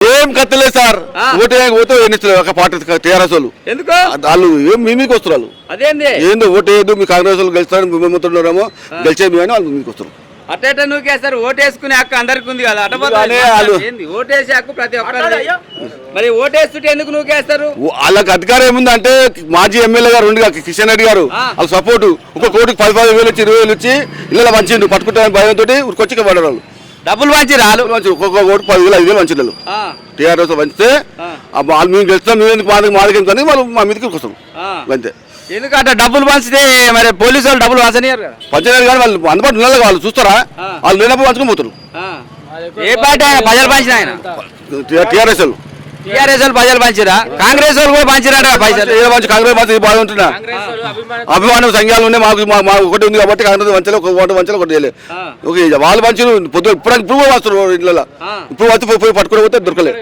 ఏం కత్తలేదు sir. Vote ఎన్నిస్తలేదు ఒక party TRS వాళ్ళు. ఎందుకు వాళ్ళు ఏం మీమీకు వస్తున్నారు. అదేంది ఏందో ఓటు వేయద్దు, మీ కాంగ్రెస్ వాళ్ళు గెలుస్తారని మేమవుతున్నారేమో, గెలిచేది అని వాళ్ళు మీకు వస్తారు. అట్ట నువ్వేస్తారు. ఓటేసుకునే హక్కు అందరికి ఉంది కదా. ఓటేసే హక్కు ప్రతి ఒక్కరు. మరి ఓటేస్తుంటే ఎందుకు నువ్వేస్తారు? వాళ్ళకి అధికారం ఏముందంటే మాజీ ఎమ్మెల్యే గారు ఉండి కిషన్ రెడ్డి గారు వాళ్ళ సపోర్ట్ ఒక కోటికి 10,000 ఇచ్చి 20,000 ఇచ్చి ఇళ్ళ పంచిండు. పట్టుకుంటారని భయంతో ఉరికొచ్చి పడ్డారు వాళ్ళు. డబ్బులు పంచి రాలు ఒక్కొక్క కోటి 10,000 5,000 పంచిండు. టీఆర్ఎస్ పంచితే వాళ్ళు మేము గెలుస్తాం, మేము మాదికి వాళ్ళు మా మీదకి వస్తాం అంతే. ఎందుకంటే డబ్బులు పంచితే మరి పోలీసు వాళ్ళు డబ్బులు పంచనియారు కదా. పంచలేదు కానీ వాళ్ళు అందుబాటులో ఉన్నారు. వాళ్ళు చూస్తారా? వాళ్ళు లేనప్పుడు పంచుకొని పోతారు. ఏ పార్టీ ఆయన ప్రజలు పంచిన ఆయన టీఆర్ఎస్ వాళ్ళు. టీఆర్ఎస్ వాళ్ళు ప్రజలు పంచిరా? కాంగ్రెస్ వాళ్ళు కూడా పంచిరా పైసలు? కాంగ్రెస్ పంచి బాగుంటున్నా అభిమానం సంఘాలు ఉన్నాయి. మాకు ఒకటి ఉంది కాబట్టి కాంగ్రెస్ పంచలే, ఒక ఓటు పంచాలి, ఒకటి చేయలేదు. వాళ్ళు పంచారు పొద్దు ఇప్పుడు వస్తారు ఇళ్ళలో. ఇప్పుడు వచ్చి పోయి పట్టుకుని పోతే దొరకలేదు.